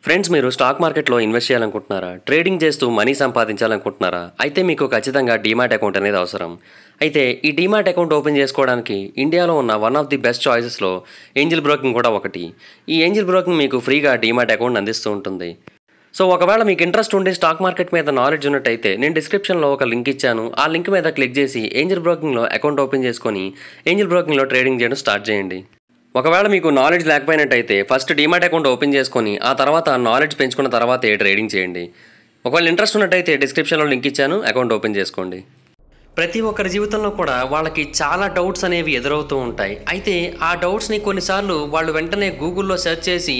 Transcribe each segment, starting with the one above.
Friends, మీరు stock మార్కెట్లో invest చేయాలనుకుంటున్నారా? ట్రేడింగ్ చేస్తూ మనీ సంపాదించాలనుకుంటున్నారా? అయితే మీకు ఖచ్చితంగా డీమ్యాట్ అకౌంట్ అనేది అవసరం. అయితే ఈ డీమ్యాట్ అకౌంట్ ఓపెన్ చేసుకోవడానికి ఇండియాలో ఉన్న వన్ ఆఫ్ ది బెస్ట్ చాయిసెస్లో ఏంజిల్ బ్రోకింగ్ కూడా ఒకటి. ఈ ఏంజిల్ బ్రోకింగ్ మీకు ఫ్రీగా డీమ్యాట్ అకౌంట్ అందిస్తూ ఉంటుంది. సో ఒకవేళ మీకు ఇంట్రెస్ట్ ఉండి స్టాక్ మార్కెట్ మీద నాలెడ్జ్ ఉన్నట్టయితే నేను డిస్క్రిప్షన్లో ఒక లింక్ ఇచ్చాను. ఆ లింక్ మీద క్లిక్ చేసి ఏంజిల్ బ్రోకింగ్లో అకౌంట్ ఓపెన్ చేసుకొని ఏంజిల్ బ్రోకింగ్లో ట్రేడింగ్ చేయడం స్టార్ట్ చేయండి. ఒకవేళ మీకు నాలెడ్జ్ లేకపోయినట్టయితే ఫస్ట్ డీమ్యాట్ అకౌంట్ ఓపెన్ చేసుకొని ఆ తర్వాత నాలెడ్జ్ పెంచుకున్న తర్వాతే ట్రేడింగ్ చేయండి. ఒకవేళ ఇంట్రెస్ట్ ఉన్నట్టయితే డిస్క్రిప్షన్లో లింక్ ఇచ్చాను, అకౌంట్ ఓపెన్ చేసుకోండి. ప్రతి ఒక్కరి జీవితంలో కూడా వాళ్ళకి చాలా డౌట్స్ అనేవి ఎదురవుతూ ఉంటాయి. అయితే ఆ డౌట్స్ని కొన్నిసార్లు వాళ్ళు వెంటనే గూగుల్లో సెర్చ్ చేసి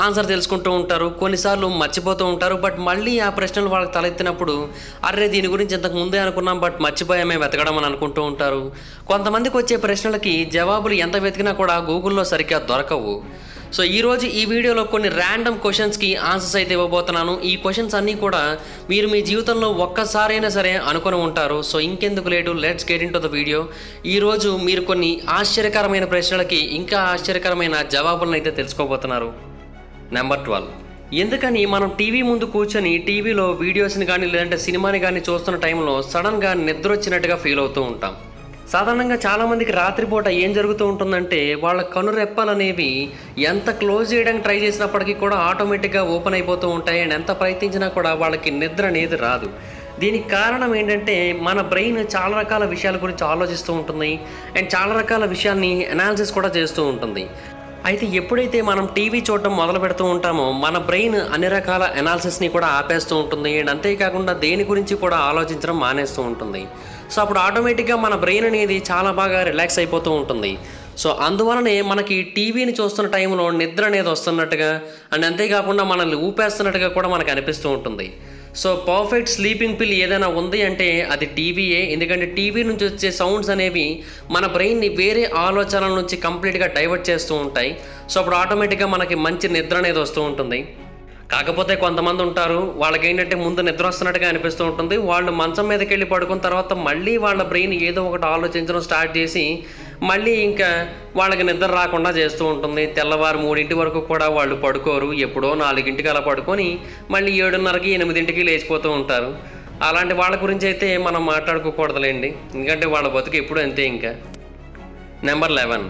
ఆన్సర్ తెలుసుకుంటూ ఉంటారు, కొన్నిసార్లు మర్చిపోతూ ఉంటారు. బట్ మళ్ళీ ఆ ప్రశ్నలు వాళ్ళకి తలెత్తినప్పుడు అరే దీని గురించి ఇంతకు ముందే అనుకున్నాం బట్ మర్చిపోయామే వెతకడం అని అనుకుంటూ ఉంటారు. కొంతమందికి వచ్చే ప్రశ్నలకి జవాబులు ఎంత వెతికినా కూడా గూగుల్లో సరిగ్గా దొరకవు. సో ఈరోజు ఈ వీడియోలో కొన్ని ర్యాండమ్ క్వశ్చన్స్కి ఆన్సర్స్ అయితే ఇవ్వబోతున్నాను. ఈ క్వశ్చన్స్ అన్నీ కూడా మీరు మీ జీవితంలో ఒక్కసారైనా సరే అనుకుని ఉంటారు. సో ఇంకెందుకు late, let's get in to the video. ఈరోజు మీరు కొన్ని ఆశ్చర్యకరమైన ప్రశ్నలకి ఇంకా ఆశ్చర్యకరమైన జవాబులను అయితే తెలుసుకోబోతున్నారు. నెంబర్ 12. ఎందుకని మనం టీవీ ముందు కూర్చొని టీవీలో వీడియోస్ని కానీ లేదంటే సినిమాని కానీ చూస్తున్న టైంలో సడన్గా నిద్ర వచ్చినట్టుగా ఫీల్ అవుతూ ఉంటాం? సాధారణంగా చాలామందికి రాత్రిపూట ఏం జరుగుతూ ఉంటుందంటే వాళ్ళ కనురెప్పలనేవి ఎంత క్లోజ్ చేయడానికి ట్రై చేసినప్పటికీ కూడా ఆటోమేటిక్గా ఓపెన్ అయిపోతూ ఉంటాయి. అండ్ ఎంత ప్రయత్నించినా కూడా వాళ్ళకి నిద్ర అనేది రాదు. దీనికి కారణం ఏంటంటే మన బ్రెయిన్ చాలా రకాల విషయాల గురించి ఆలోచిస్తూ ఉంటుంది అండ్ చాలా రకాల విషయాల్ని అనాలిసిస్ కూడా చేస్తూ ఉంటుంది. అయితే ఎప్పుడైతే మనం టీవీ చూడటం మొదలు పెడుతూ ఉంటామో మన బ్రెయిన్ అన్ని రకాల అనాలిసిస్ని కూడా ఆపేస్తూ ఉంటుంది అండ్ అంతేకాకుండా దేని గురించి కూడా ఆలోచించడం మానేస్తూ ఉంటుంది. సో అప్పుడు ఆటోమేటిక్గా మన బ్రెయిన్ అనేది చాలా బాగా రిలాక్స్ అయిపోతూ ఉంటుంది. సో అందువలనే మనకి టీవీని చూస్తున్న టైంలో నిద్ర అనేది వస్తున్నట్టుగా అండ్ అంతేకాకుండా మనల్ని ఊపేస్తున్నట్టుగా కూడా మనకు అనిపిస్తూ ఉంటుంది. సో పర్ఫెక్ట్ స్లీపింగ్ పిల్ ఏదైనా ఉంది అంటే అది టీవీయే. ఎందుకంటే టీవీ నుంచి వచ్చే సౌండ్స్ అనేవి మన బ్రెయిన్ని వేరే ఆలోచనల నుంచి కంప్లీట్గా డైవర్ట్ చేస్తూ ఉంటాయి. సో అప్పుడు ఆటోమేటిక్గా మనకి మంచి నిద్ర అనేది వస్తూ ఉంటుంది. కాకపోతే కొంతమంది ఉంటారు, వాళ్ళకి ఏంటంటే ముందు నిద్ర వస్తున్నట్టుగా అనిపిస్తూ ఉంటుంది. వాళ్ళు మంచం మీదకి వెళ్ళి పడుకున్న తర్వాత మళ్ళీ వాళ్ళ బ్రెయిన్ ఏదో ఒకటి ఆలోచించడం స్టార్ట్ చేసి మళ్ళీ ఇంకా వాళ్ళకి నిద్ర రాకుండా చేస్తూ ఉంటుంది. తెల్లవారు 3 వరకు కూడా వాళ్ళు పడుకోరు. ఎప్పుడో 4 అలా పడుకొని మళ్ళీ 7:30కి 8కి లేచిపోతూ ఉంటారు. అలాంటి వాళ్ళ గురించి అయితే మనం మాట్లాడుకోకూడదులేండి, ఎందుకంటే వాళ్ళ బతుకు ఎప్పుడు అంతే. ఇంకా నెంబర్ 11.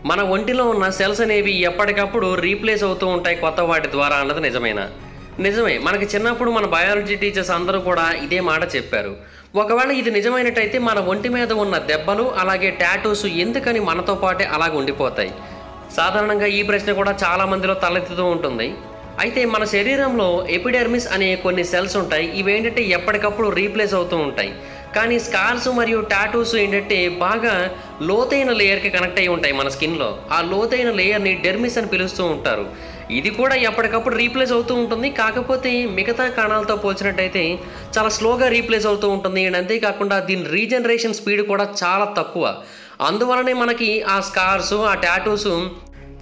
మన ఒంటిలో ఉన్న సెల్స్ అనేవి ఎప్పటికప్పుడు రీప్లేస్ అవుతూ ఉంటాయి కొత్త వాటి ద్వారా అన్నది నిజమేనా? నిజమే. మనకి చిన్నప్పుడు మన బయాలజీ టీచర్స్ అందరూ కూడా ఇదే మాట చెప్పారు. ఒకవేళ ఇది నిజమైనట్టయితే మన ఒంటి మీద ఉన్న దెబ్బలు అలాగే టాటూస్ ఎందుకని మనతో పాటే అలాగ ఉండిపోతాయి? సాధారణంగా ఈ ప్రశ్న కూడా చాలా మందిలో తలెత్తుతూ ఉంటుంది. అయితే మన శరీరంలో ఎపిడెర్మిస్ అనే కొన్ని సెల్స్ ఉంటాయి. ఇవేంటంటే ఎప్పటికప్పుడు రీప్లేస్ అవుతూ ఉంటాయి. కానీ స్కార్స్ మరియు టాటూస్ ఏంటంటే బాగా లోతైన లేయర్కి కనెక్ట్ అయి ఉంటాయి మన స్కిన్లో. ఆ లోతైన లేయర్ని డెర్మిస్ అని పిలుస్తూ ఉంటారు. ఇది కూడా ఎప్పటికప్పుడు రీప్లేస్ అవుతూ ఉంటుంది. కాకపోతే మిగతా కణాలతో పోల్చినట్టయితే చాలా స్లోగా రీప్లేస్ అవుతూ ఉంటుంది. అండ్ అంతేకాకుండా దీని రీజనరేషన్ స్పీడ్ కూడా చాలా తక్కువ. అందువలనే మనకి ఆ స్కార్స్, ఆ టాటూస్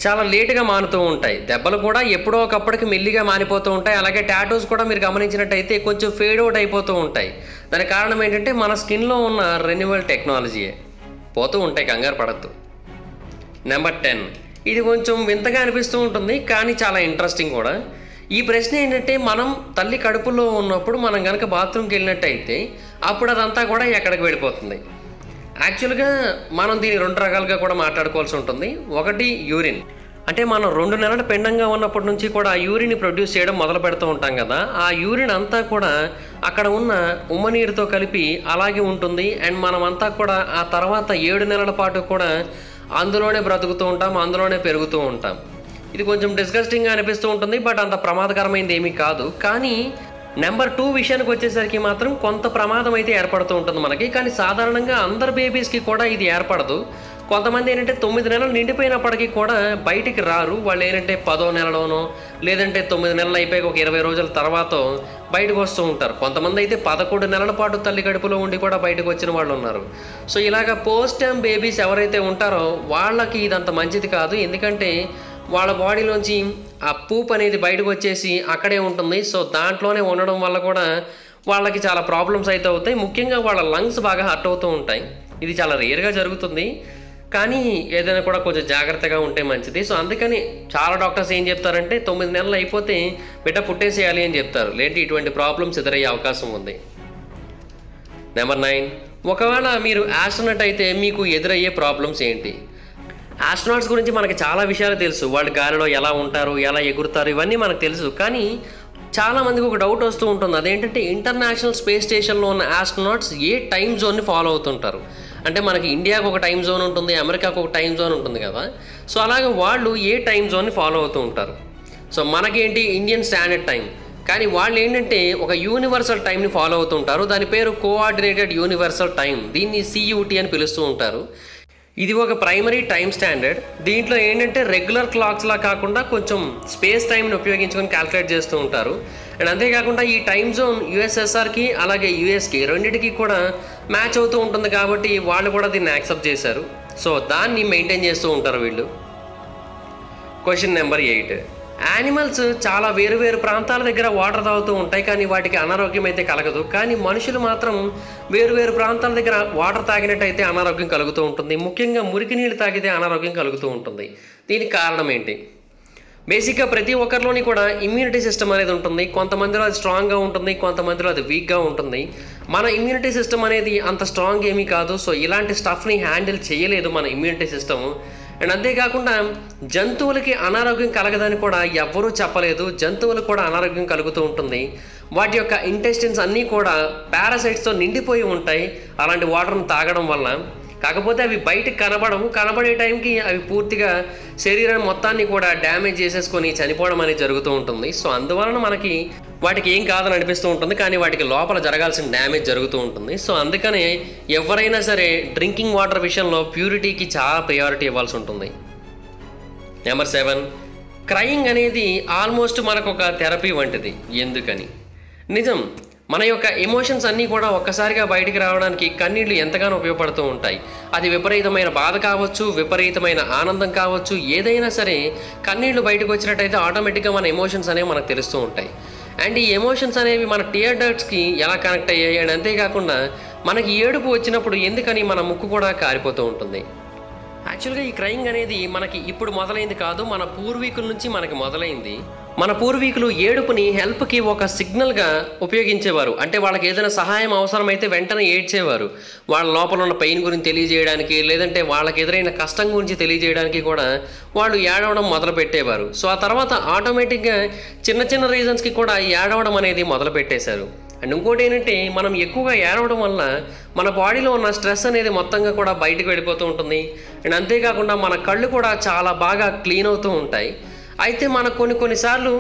చాలా లేటుగా మానుతూ ఉంటాయి. దెబ్బలు కూడా ఎప్పుడో ఒకప్పటికి మెల్లిగా మానిపోతూ ఉంటాయి. అలాగే టాటూస్ కూడా మీరు గమనించినట్టయితే కొంచెం ఫేడ్ అవుట్ అయిపోతూ ఉంటాయి. దానికి కారణం ఏంటంటే మన స్కిన్లో ఉన్న రెన్యువల్ టెక్నాలజీయే. పోతూ ఉంటాయి, కంగారు పడద్దు. నెంబర్ 10. ఇది కొంచెం వింతగా అనిపిస్తూ ఉంటుంది కానీ చాలా ఇంట్రెస్టింగ్ కూడా. ఈ ప్రశ్న ఏంటంటే మనం తల్లి కడుపులో ఉన్నప్పుడు మనం కనుక బాత్రూమ్కి వెళ్ళినట్టయితే అప్పుడు అదంతా కూడా ఎక్కడికి వెళ్ళిపోతుంది? యాక్చువల్గా మనం దీన్ని 2 రకాలుగా కూడా మాట్లాడుకోవాల్సి ఉంటుంది. ఒకటి యూరిన్. అంటే మనం 2 నెలల పెండంగా ఉన్నప్పటి నుంచి కూడా ఆ యూరిన్ ప్రొడ్యూస్ చేయడం మొదలు పెడుతూ ఉంటాం కదా. ఆ యూరిన్ అంతా కూడా అక్కడ ఉన్న ఉమ్మనీరుతో కలిపి అలాగే ఉంటుంది. అండ్ మనమంతా కూడా ఆ తర్వాత 7 నెలల పాటు కూడా అందులోనే బ్రతుకుతూ ఉంటాం, అందులోనే పెరుగుతూ ఉంటాం. ఇది కొంచెం డిస్గస్టింగ్గా అనిపిస్తూ ఉంటుంది బట్ అంత ప్రమాదకరమైనది ఏమీ కాదు. కానీ నెంబర్ 2 విషయానికి వచ్చేసరికి మాత్రం కొంత ప్రమాదం అయితే ఏర్పడుతూ ఉంటుంది మనకి. కానీ సాధారణంగా అందరు బేబీస్కి కూడా ఇది ఏర్పడదు. కొంతమంది ఏంటంటే 9 నెలలు నిండిపోయినప్పటికీ కూడా బయటికి రారు. వాళ్ళు ఏంటంటే 10వ నెలలోనో లేదంటే 9 నెలలు అయిపోయి ఒక 20 రోజుల తర్వాత బయటకు వస్తూ ఉంటారు. కొంతమంది అయితే 11 నెలల పాటు తల్లి కడుపులో ఉండి కూడా బయటకు వచ్చిన వాళ్ళు ఉన్నారు. సో ఇలాగ పోస్ట్ టైమ్ బేబీస్ ఎవరైతే ఉంటారో వాళ్ళకి ఇదంత మంచిది కాదు. ఎందుకంటే వాళ్ళ బాడీలోంచి ఆ పూప్ అనేది బయటకు వచ్చేసి అక్కడే ఉంటుంది. సో దాంట్లోనే ఉండడం వల్ల కూడా వాళ్ళకి చాలా ప్రాబ్లమ్స్ అయితే అవుతాయి. ముఖ్యంగా వాళ్ళ లంగ్స్ బాగా హర్ట్ అవుతూ ఉంటాయి. ఇది చాలా రేర్గా జరుగుతుంది. కానీ ఏదైనా కూడా కొంచెం జాగ్రత్తగా ఉంటే మంచిది. సో అందుకని చాలా డాక్టర్స్ ఏం చెప్తారంటే 9 నెలలు అయిపోతే బిడ్డ పుట్టేసేయాలి అని చెప్తారు. లేదంటే ఇటువంటి ప్రాబ్లమ్స్ ఎదురయ్యే అవకాశం ఉంది. నెంబర్ 9, ఒకవేళ మీరు ఆస్ట్రోనట్ అయితే మీకు ఎదురయ్యే ప్రాబ్లమ్స్ ఏంటి? ఆస్ట్రోనాట్స్ గురించి మనకి చాలా విషయాలు తెలుసు. వాళ్ళు గాలిలో ఎలా ఉంటారు, ఎలా ఎగురుతారు, ఇవన్నీ మనకు తెలుసు. కానీ చాలామందికి ఒక డౌట్ వస్తూ ఉంటుంది. అదేంటంటే ఇంటర్నేషనల్ స్పేస్ స్టేషన్లో ఉన్న ఆస్ట్రోనాట్స్ ఏ టైం జోన్ని ఫాలో అవుతుంటారు. అంటే మనకి ఇండియాకు ఒక టైం జోన్ ఉంటుంది, అమెరికాకు ఒక టైం జోన్ ఉంటుంది కదా. సో అలాగే వాళ్ళు ఏ టైం జోన్ని ఫాలో అవుతూ ఉంటారు. సో మనకేంటి ఇండియన్ స్టాండర్డ్ టైం, కానీ వాళ్ళు ఏంటంటే ఒక యూనివర్సల్ టైంని ఫాలో అవుతుంటారు. దాని పేరు కోఆర్డినేటెడ్ యూనివర్సల్ టైం. దీన్ని CUT అని పిలుస్తూ ఉంటారు. ఇది ఒక ప్రైమరీ టైం స్టాండర్డ్. దీంట్లో ఏంటంటే రెగ్యులర్ క్లాక్స్లా కాకుండా కొంచెం స్పేస్ టైంని ఉపయోగించుకొని క్యాల్కులేట్ చేస్తూ ఉంటారు. అండ్ అంతేకాకుండా ఈ టైం జోన్ USSRకి అలాగే USకి రెండింటికి కూడా మ్యాచ్ అవుతూ ఉంటుంది కాబట్టి వాళ్ళు కూడా దీన్ని యాక్సెప్ట్ చేశారు. సో దాన్ని మెయింటైన్ చేస్తూ ఉంటారు వీళ్ళు. క్వశ్చన్ నెంబర్ 8, యానిమల్స్ చాలా వేరు ప్రాంతాల దగ్గర వాటర్ తాగుతూ ఉంటాయి, కానీ వాటికి అనారోగ్యం అయితే కలగదు. కానీ మనుషులు మాత్రం వేరు ప్రాంతాల దగ్గర వాటర్ తాగినట్టయితే అనారోగ్యం కలుగుతూ ఉంటుంది. ముఖ్యంగా మురికి నీళ్ళు తాగితే అనారోగ్యం కలుగుతూ ఉంటుంది. దీనికి కారణం ఏంటి? బేసిక్గా ప్రతి ఒక్కరిలోని కూడా ఇమ్యూనిటీ సిస్టమ్ అనేది ఉంటుంది. కొంతమందిలో అది స్ట్రాంగ్గా ఉంటుంది, కొంతమందిలో అది వీక్గా ఉంటుంది. మన ఇమ్యూనిటీ సిస్టమ్ అనేది అంత స్ట్రాంగ్ ఏమీ కాదు. సో ఇలాంటి స్టఫ్ని హ్యాండిల్ చేయలేదు మన ఇమ్యూనిటీ సిస్టమ్. అండ్ అంతేకాకుండా జంతువులకి అనారోగ్యం కలగదని కూడా ఎవ్వరూ చెప్పలేదు. జంతువులకు కూడా అనారోగ్యం కలుగుతూ ఉంటుంది. వాటి యొక్క ఇంటెస్టిన్స్ అన్నీ కూడా పారాసైట్స్తో నిండిపోయి ఉంటాయి అలాంటి వాటర్ని తాగడం వల్ల. కాకపోతే అవి బయటకు కనబడే టైంకి అవి పూర్తిగా శరీరాన్ని మొత్తాన్ని కూడా డ్యామేజ్ చేసేసుకొని చనిపోవడం అనేది జరుగుతూ ఉంటుంది. సో అందువలన మనకి వాటికి ఏం కాదని అనిపిస్తూ ఉంటుంది, కానీ వాటికి లోపల జరగాల్సిన డ్యామేజ్ జరుగుతూ ఉంటుంది. సో అందుకనే ఎవరైనా సరే డ్రింకింగ్ వాటర్ విషయంలో ప్యూరిటీకి చాలా ప్రయారిటీ ఇవ్వాల్సి ఉంటుంది. నెంబర్ 7, క్రయింగ్ అనేది ఆల్మోస్ట్ మనకు ఒక థెరపీ వంటిది. ఎందుకని? నిజం, మన యొక్క ఎమోషన్స్ అన్నీ కూడా ఒక్కసారిగా బయటికి రావడానికి కన్నీళ్లు ఎంతగానో ఉపయోగపడుతూ ఉంటాయి. అది విపరీతమైన బాధ కావచ్చు, విపరీతమైన ఆనందం కావచ్చు, ఏదైనా సరే కన్నీళ్లు బయటకు వచ్చినట్టయితే ఆటోమేటిక్గా మన ఎమోషన్స్ అనేవి మనకు తెలుస్తూ ఉంటాయి. అండ్ ఈ ఎమోషన్స్ అనేవి మన టియర్ డక్ట్స్కి ఎలా కనెక్ట్ అయ్యాయి. అండ్ అంతేకాకుండా మనకి ఏడుపు వచ్చినప్పుడు ఎందుకని మన ముక్కు కూడా కారిపోతూ ఉంటుంది. యాక్చువల్గా ఈ క్రయింగ్ అనేది మనకి ఇప్పుడు మొదలైంది కాదు, మన పూర్వీకుల నుంచి మనకి మొదలైంది. మన పూర్వీకులు ఏడుపుని హెల్ప్కి ఒక సిగ్నల్గా ఉపయోగించేవారు. అంటే వాళ్ళకి ఏదైనా సహాయం అవసరమైతే వెంటనే ఏడ్చేవారు. వాళ్ళ లోపల ఉన్న పెయిన్ గురించి తెలియజేయడానికి, లేదంటే వాళ్ళకి ఎదురైన కష్టం గురించి తెలియజేయడానికి కూడా వాళ్ళు ఏడవడం మొదలు పెట్టేవారు. సో ఆ తర్వాత ఆటోమేటిక్గా చిన్న రీజన్స్కి కూడా ఏడవడం అనేది మొదలు పెట్టేశారు. అండ్ ఇంకోటి ఏంటంటే మనం ఎక్కువగా ఏడవడం వల్ల మన బాడీలో ఉన్న స్ట్రెస్ అనేది మొత్తంగా కూడా బయటకు వెళ్ళిపోతూ ఉంటుంది. అండ్ అంతేకాకుండా మన కళ్ళు కూడా చాలా బాగా క్లీన్ అవుతూ ఉంటాయి. అయితే మనకు కొన్నిసార్లు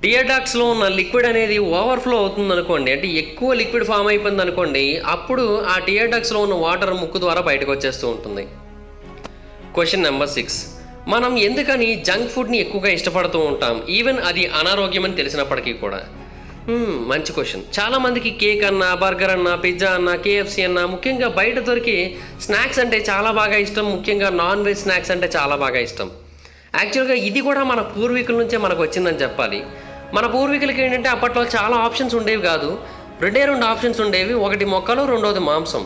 టియర్ డక్ట్స్లో ఉన్న లిక్విడ్ అనేది ఓవర్ఫ్లో అవుతుంది అనుకోండి, అంటే ఎక్కువ లిక్విడ్ ఫామ్ అయిపోయింది అనుకోండి, అప్పుడు ఆ టియర్ డక్ట్స్లో ఉన్న వాటర్ ముక్కు ద్వారా బయటకు వచ్చేస్తూ ఉంటుంది. క్వశ్చన్ నెంబర్ 6, మనం ఎందుకని జంక్ ఫుడ్ని ఎక్కువగా ఇష్టపడుతూ ఉంటాం, ఈవెన్ అది అనారోగ్యం అని తెలిసినప్పటికీ కూడా? మంచి క్వశ్చన్. చాలామందికి కేక్ అన్నా, బర్గర్ అన్నా, పిజ్జా అన్నా, KFC అన్నా, ముఖ్యంగా బయట దొరికి స్నాక్స్ అంటే చాలా బాగా ఇష్టం. ముఖ్యంగా నాన్ వెజ్ స్నాక్స్ అంటే చాలా బాగా ఇష్టం. యాక్చువల్గా ఇది కూడా మన పూర్వీకుల నుంచే మనకు వచ్చిందని చెప్పాలి. మన పూర్వీకులకి ఏంటంటే అప్పట్లో చాలా ఆప్షన్స్ ఉండేవి కాదు. 2 ఆప్షన్స్ ఉండేవి. ఒకటి మొక్కలు, రెండోది మాంసం.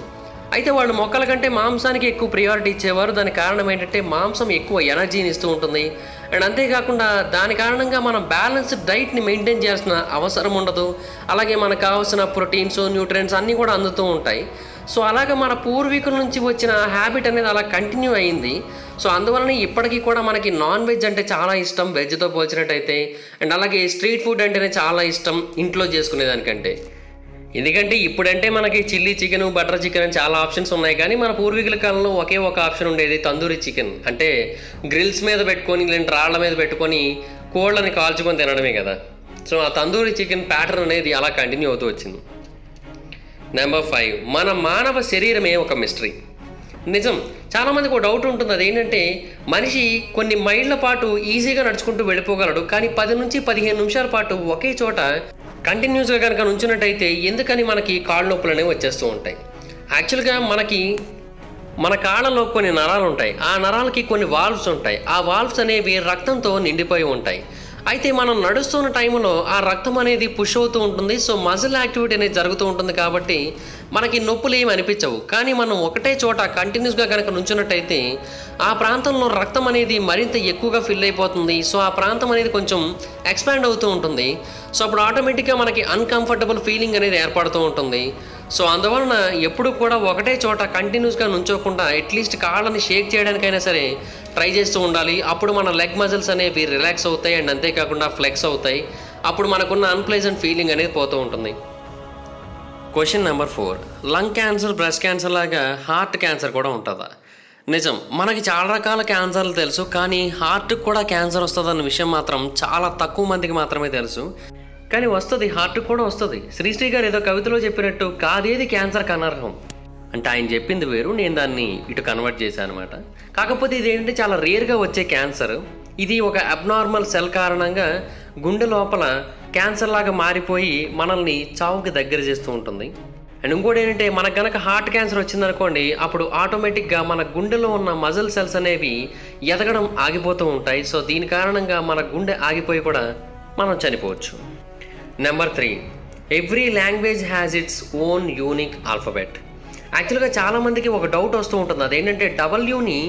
అయితే వాళ్ళు మొక్కల కంటే మాంసానికి ఎక్కువ ప్రియారిటీ ఇచ్చేవారు. దానికి కారణం ఏంటంటే మాంసం ఎక్కువ ఎనర్జీని ఇస్తూ ఉంటుంది. అండ్ అంతేకాకుండా దాని కారణంగా మనం బ్యాలెన్స్డ్ డైట్ని మెయింటైన్ చేయాల్సిన అవసరం ఉండదు. అలాగే మనకు కావాల్సిన ప్రోటీన్స్, న్యూట్రియంట్స్ అన్నీ కూడా అందుతూ ఉంటాయి. సో అలాగే మన పూర్వీకుల నుంచి వచ్చిన హ్యాబిట్ అనేది అలా కంటిన్యూ అయింది. సో అందువలన ఇప్పటికీ కూడా మనకి నాన్ వెజ్ అంటే చాలా ఇష్టం, వెజ్తో పోల్చినట్టయితే. అండ్ అలాగే స్ట్రీట్ ఫుడ్ అంటేనే చాలా ఇష్టం ఇంట్లో చేసుకునేదానికంటే. ఎందుకంటే ఇప్పుడంటే మనకి చిల్లీ చికెన్, బటర్ చికెన్ అని చాలా ఆప్షన్స్ ఉన్నాయి. కానీ మన పూర్వీకుల కాలంలో ఒకే ఒక ఆప్షన్ ఉండేది, తందూరి చికెన్. అంటే గ్రిల్స్ మీద పెట్టుకొని, లేదంటే రాళ్ల మీద పెట్టుకొని కోళ్ళని కాల్చుకొని తినడమే కదా. సో ఆ తందూరి చికెన్ ప్యాటర్న్ అనేది అలా కంటిన్యూ అవుతూ వచ్చింది. నెంబర్ 5, మన మానవ శరీరమే ఒక మిస్టరీ. నిజం, చాలామందికి ఒక డౌట్ ఉంటుంది. అదేంటంటే మనిషి కొన్ని మైళ్ళ పాటు ఈజీగా నడుచుకుంటూ వెళ్ళిపోగలడు, కానీ 10 నుంచి 15 నిమిషాల పాటు ఒకే చోట కంటిన్యూస్గా కనుక నుంచున్నట్టయితే ఎందుకని మనకి కాళ్ళ నొప్పులు అనేవి వచ్చేస్తూ ఉంటాయి. యాక్చువల్గా మన కాళ్ళలో కొన్ని నరాలు ఉంటాయి. ఆ నరాలకి కొన్ని వాల్వ్స్ ఉంటాయి. ఆ వాల్వ్స్ అనేవి రక్తంతో నిండిపోయి ఉంటాయి. అయితే మనం నడుస్తున్న టైంలో ఆ రక్తం అనేది పుష్ అవుతూ ఉంటుంది. సో మజిల్ యాక్టివిటీ అనేది జరుగుతూ ఉంటుంది. కాబట్టి మనకి నొప్పులు ఏమి అనిపించవు. కానీ మనం ఒకటే చోట కంటిన్యూస్గా కనుక నుంచున్నట్టయితే ఆ ప్రాంతంలో రక్తం అనేది మరింత ఎక్కువగా ఫిల్ అయిపోతుంది. సో ఆ ప్రాంతం అనేది కొంచెం ఎక్స్పాండ్ అవుతూ ఉంటుంది. సో అప్పుడు ఆటోమేటిక్గా మనకి అన్కంఫర్టబుల్ ఫీలింగ్ అనేది ఏర్పడుతూ ఉంటుంది. సో అందువలన ఎప్పుడు కూడా ఒకటే చోట కంటిన్యూస్గా నుంచోకుండా అట్లీస్ట్ కాళ్ళని షేక్ చేయడానికైనా సరే ట్రై చేస్తూ ఉండాలి. అప్పుడు మన లెగ్ మజిల్స్ అనేవి రిలాక్స్ అవుతాయి అండ్ అంతేకాకుండా ఫ్లెక్స్ అవుతాయి. అప్పుడు మనకున్న అన్ప్లెజెంట్ ఫీలింగ్ అనేది పోతూ ఉంటుంది. Question number 4, lung cancer, breast cancer లాగా హార్ట్ క్యాన్సర్ కూడా ఉంటుందా? నిజం, మనకి చాలా రకాల క్యాన్సర్లు తెలుసు, కానీ హార్ట్కి కూడా క్యాన్సర్ వస్తుందన్న విషయం మాత్రం చాలా తక్కువ మందికి మాత్రమే తెలుసు. కానీ వస్తుంది, హార్ట్కి కూడా వస్తుంది. శ్రీశ్రీ గారు ఏదో కవితలో చెప్పినట్టు కాదేది క్యాన్సర్కి అనర్హం అంటే ఆయన చెప్పింది వేరు, నేను దాన్ని ఇటు కన్వర్ట్ చేశాను అనమాట. కాకపోతే ఇదేంటంటే చాలా రేర్గా వచ్చే క్యాన్సర్. ఇది ఒక అబ్నార్మల్ సెల్ కారణంగా గుండె లోపల క్యాన్సర్ లాగా మారిపోయి మనల్ని చావుకి దగ్గర చేస్తూ ఉంటుంది. అండ్ ఇంకోటి ఏంటంటే మనకు కనుక హార్ట్ క్యాన్సర్ వచ్చిందనుకోండి, అప్పుడు ఆటోమేటిక్గా మన గుండెలో ఉన్న మజిల్ సెల్స్ అనేవి ఎదగడం ఆగిపోతూ ఉంటాయి. సో దీని కారణంగా మన గుండె ఆగిపోయి కూడా మనం చనిపోవచ్చు. Number 3, every language has its own unique alphabet. యాక్చువల్గా చాలామందికి ఒక డౌట్ వస్తూ ఉంటుంది, అదేంటంటే డబ్ల్యూని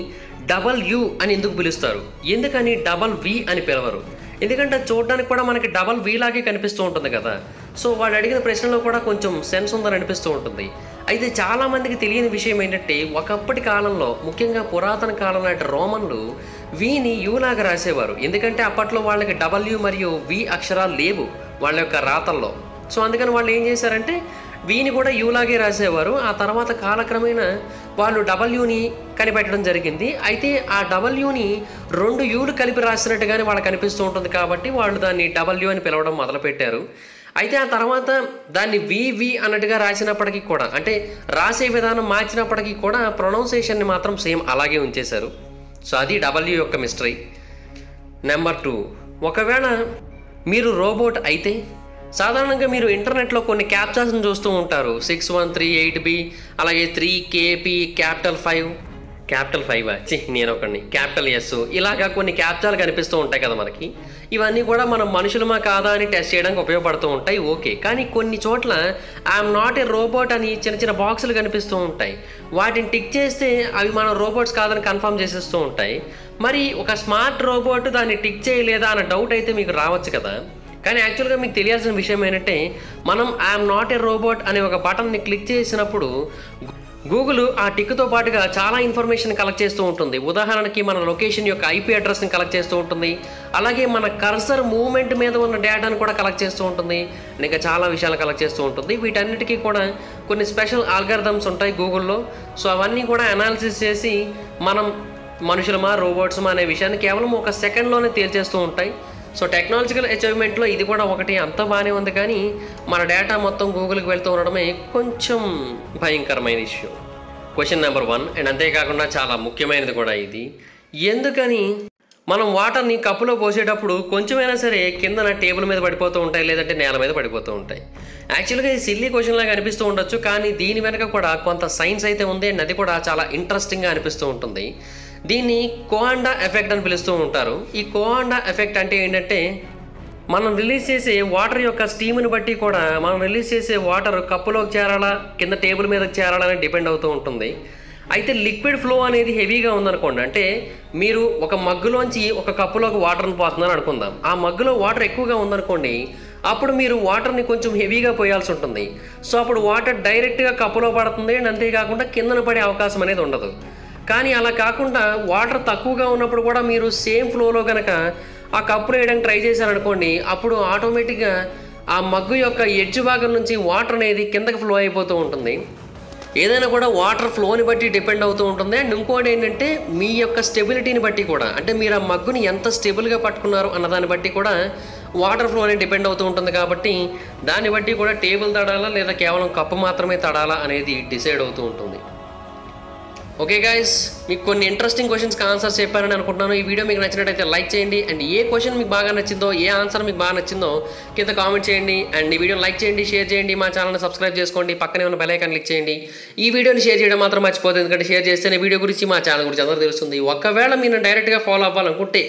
డబల్యూ అని ఎందుకు పిలుస్తారు, ఎందుకని డబల్ వి అని పిలవరు? ఎందుకంటే చూడడానికి కూడా మనకి డబల్ వి లాగే కనిపిస్తూ ఉంటుంది కదా. సో వాడు అడిగిన ప్రశ్నలో కూడా కొంచెం సెన్స్ ఉందని అనిపిస్తూ ఉంటుంది. అయితే చాలామందికి తెలియని విషయం ఏంటంటే ఒకప్పటి కాలంలో, ముఖ్యంగా పురాతన కాలం నాటి రోమన్లు వీని యూలాగా రాసేవారు. ఎందుకంటే అప్పట్లో వాళ్ళకి డబల్యూ మరియు వి అక్షరాలు లేవు వాళ్ళ యొక్క రాతల్లో. సో అందుకని వాళ్ళు ఏం చేశారంటే వీని కూడా యూలాగే రాసేవారు. ఆ తర్వాత కాలక్రమేణా వాళ్ళు డబల్యూని కనిపెట్టడం జరిగింది. అయితే ఆ డబల్యూని 2 యూలు కలిపి రాసినట్టుగానే వాళ్ళకి కనిపిస్తూ ఉంటుంది కాబట్టి వాళ్ళు దాన్ని డబల్యూ అని పిలవడం మొదలుపెట్టారు. అయితే ఆ తర్వాత దాన్ని వివి అన్నట్టుగా రాసినప్పటికీ కూడా, అంటే రాసే విధానం మార్చినప్పటికీ కూడా ప్రొనౌన్సియేషన్ని మాత్రం సేమ్ అలాగే ఉంచేశారు. సో అది డబల్యూ యొక్క మిస్టరీ. నెంబర్ 2, ఒకవేళ మీరు రోబోట్ అయితే సాధారణంగా మీరు ఇంటర్నెట్లో కొన్ని క్యాప్చాస్ని చూస్తూ ఉంటారు. 6138B, అలాగే 3KP, క్యాపిటల్ 5 నేను ఒకడిని క్యాపిటల్ S, ఇలాగా కొన్ని క్యాప్చాలు కనిపిస్తూ ఉంటాయి కదా మనకి. ఇవన్నీ కూడా మనం మనుషులమా కాదా అని టెస్ట్ చేయడానికి ఉపయోగపడుతూ ఉంటాయి. ఓకే, కానీ కొన్ని చోట్ల ఐఎమ్ నాట్ ఏ రోబోట్ అని చిన్న చిన్న బాక్సులు కనిపిస్తూ ఉంటాయి. వాటిని టిక్ చేస్తే అవి మనం రోబోట్స్ కాదని కన్ఫర్మ్ చేసేస్తూ ఉంటాయి. మరి ఒక స్మార్ట్ రోబోట్ దాన్ని టిక్ చేయలేదా అన్న డౌట్ అయితే మీకు రావచ్చు కదా. కానీ యాక్చువల్గా మీకు తెలియాల్సిన విషయం ఏంటంటే మనం ఐఎమ్ నాట్ ఏ రోబోట్ అనే ఒక బటన్ని క్లిక్ చేసినప్పుడు గూగుల్ ఆ టిక్తో పాటుగా చాలా ఇన్ఫర్మేషన్ కలెక్ట్ చేస్తూ ఉంటుంది. ఉదాహరణకి మన లొకేషన్ యొక్క IP అడ్రస్ని కలెక్ట్ చేస్తూ ఉంటుంది, అలాగే మన కర్సర్ మూవ్మెంట్ మీద ఉన్న డేటాను కూడా కలెక్ట్ చేస్తూ ఉంటుంది, ఇంకా చాలా విషయాలు కలెక్ట్ చేస్తూ ఉంటుంది. వీటన్నిటికీ కూడా కొన్ని స్పెషల్ ఆల్గారిథమ్స్ ఉంటాయి గూగుల్లో. సో అవన్నీ కూడా అనాలిసిస్ చేసి మనం మనుషులమా రోబోట్స్మా అనే విషయాన్ని కేవలం 1 సెకండ్లోనే తేల్చేస్తూ ఉంటాయి. సో టెక్నాలజికల్ అచీవ్మెంట్లో ఇది కూడా ఒకటి. అంత బాగానే ఉంది, కానీ మన డేటా మొత్తం గూగుల్కి వెళ్తూ ఉండడమే కొంచెం భయంకరమైన ఇష్యూ. క్వశ్చన్ నెంబర్ 1, అండ్ అంతేకాకుండా చాలా ముఖ్యమైనది కూడా ఇది. ఎందుకని మనం వాటర్ని కప్పులో పోసేటప్పుడు కొంచెమైనా సరే కిందన టేబుల్ మీద పడిపోతూ ఉంటాయి, లేదంటే నేల మీద పడిపోతూ ఉంటాయి? యాక్చువల్గా ఇది సిల్లీ క్వశ్చన్ లాగా అనిపిస్తూ ఉండొచ్చు, కానీ దీని వెనక కూడా కొంత సైన్స్ అయితే ఉంది. అండ్ అది కూడా చాలా ఇంట్రెస్టింగ్గా అనిపిస్తూ ఉంటుంది. దీన్ని కోఆండా ఎఫెక్ట్ అని పిలుస్తూ ఉంటారు. ఈ కోఆండా ఎఫెక్ట్ అంటే ఏంటంటే మనం రిలీజ్ చేసే వాటర్ యొక్క స్టీమ్ని బట్టి కూడా మనం రిలీజ్ చేసే వాటర్ కప్పులోకి చేరాలా కింద టేబుల్ మీదకి చేరాలా అని డిపెండ్ అవుతూ ఉంటుంది. అయితే లిక్విడ్ ఫ్లో అనేది హెవీగా ఉందనుకోండి, అంటే మీరు ఒక మగ్గులోంచి ఒక కప్పులోకి వాటర్ని పోతున్నారని అనుకుందాం. ఆ మగ్గులో వాటర్ ఎక్కువగా ఉందనుకోండి, అప్పుడు మీరు వాటర్ని కొంచెం హెవీగా పోయాల్సి ఉంటుంది. సో అప్పుడు వాటర్ డైరెక్ట్గా కప్పులో పడుతుంది, అండ్ అంతేకాకుండా కిందన పడే అవకాశం అనేది ఉండదు. కానీ అలా కాకుండా వాటర్ తక్కువగా ఉన్నప్పుడు కూడా మీరు సేమ్ ఫ్లోలో కనుక ఆ కప్పులో వేయడానికి ట్రై చేశారనుకోండి, అప్పుడు ఆటోమేటిక్గా ఆ మగ్గు యొక్క ఎడ్జ్ భాగం నుంచి వాటర్ అనేది కిందకి ఫ్లో అయిపోతూ ఉంటుంది. ఏదైనా కూడా వాటర్ ఫ్లోని బట్టి డిపెండ్ అవుతూ ఉంటుంది. అండ్ ఇంకోటి ఏంటంటే మీ యొక్క స్టెబిలిటీని బట్టి కూడా, అంటే మీరు ఆ మగ్గుని ఎంత స్టెబుల్గా పట్టుకున్నారు అన్నదాన్ని బట్టి కూడా వాటర్ ఫ్లో అనేది డిపెండ్ అవుతూ ఉంటుంది. కాబట్టి దాన్ని బట్టి కూడా టేబుల్ తడాలా లేదా కేవలం కప్పు మాత్రమే తడాలా అనేది డిసైడ్ అవుతూ ఉంటుంది. ఓకే గైస్, మీకు కొన్ని ఇంట్రెస్టింగ్ క్వశ్చన్స్కి ఆన్సర్స్ చెప్పారని అనుకుంటున్నాను. ఈ వీడియో మీకు నచ్చినట్టయితే లైక్ చేయండి. అండ్ ఏ క్వశ్చన్ మీకు బాగా నచ్చిందో, ఏ ఆన్సర్ మీకు బాగా నచ్చిందో కింద కామెంట్ చేయండి. అండ్ ఈ వీడియోని లైక్ చేయండి, షేర్ చేయండి, మా ఛానల్ని సబ్స్క్రైబ్ చేసుకోండి, పక్కనే ఉన్న బెల్ ఐకాన్ క్లిక్ చేయండి. ఈ వీడియోని షేర్ చేయడం మాత్రం మర్చిపోతుంది, ఎందుకంటే షేర్ చేస్తేనే వీడియో గురించి మా ఛానల్ గురించి అందరూ తెలుస్తుంది. ఒకవేళ మీరు డైరెక్ట్గా ఫాలో అవ్వాలనుకుంటే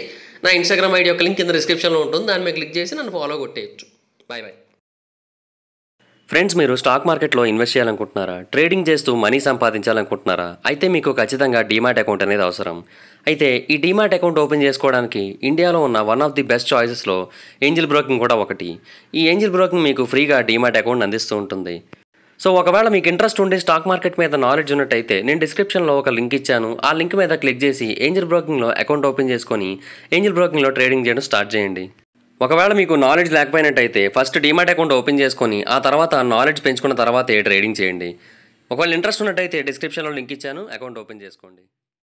నా ఇన్స్టాగ్రామ్ ఐడి యొక్క లింక్ కింద డిస్క్రిప్షన్లో ఉంటుంది, దాని మీద క్లిక్ చేసి నన్ను ఫాలో కొట్టేయచ్చు. Bye bye. ఫ్రెండ్స్, మీరు స్టాక్ మార్కెట్లో ఇన్వెస్ట్ చేయాలనుకుంటున్నారా? ట్రేడింగ్ చేస్తూ మనీ సంపాదించాలనుకుంటున్నారా? అయితే మీకు ఖచ్చితంగా డీమ్యాట్ అకౌంట్ అనేది అవసరం. అయితే ఈ డీమ్యాట్ అకౌంట్ ఓపెన్ చేసుకోవడానికి ఇండియాలో ఉన్న వన్ ఆఫ్ ది బెస్ట్ చాయిసెస్లో ఏంజిల్ బ్రోకింగ్ కూడా ఒకటి. ఈ ఏంజిల్ బ్రోకింగ్ మీకు ఫ్రీగా డీమ్యాట్ అకౌంట్ అందిస్తూ ఉంటుంది. సో ఒకవేళ మీకు ఇంట్రెస్ట్ ఉండి స్టాక్ మార్కెట్ మీద నాలెడ్జ్ ఉన్నట్టయితే నేను డిస్క్రిప్షన్లో ఒక లింక్ ఇచ్చాను. ఆ లింక్ మీద క్లిక్ చేసి ఏంజిల్ బ్రోకింగ్లో అకౌంట్ ఓపెన్ చేసుకొని ఏంజిల్ బ్రోకింగ్లో ట్రేడింగ్ చేయడం స్టార్ట్ చేయండి. ఒకవేళ మీకు నాలెడ్జ్ లేకపోయినట్టయితే ఫస్ట్ డీమ్యాట్ అకౌంట్ ఓపెన్ చేసుకొని ఆ తర్వాత నాలెడ్జ్ పెంచుకున్న తర్వాతే ట్రేడింగ్ చేయండి. ఒకవేళ ఇంట్రెస్ట్ ఉన్నట్టయితే డిస్క్రిప్షన్లో లింక్ ఇచ్చాను, అకౌంట్ ఓపెన్ చేసుకోండి.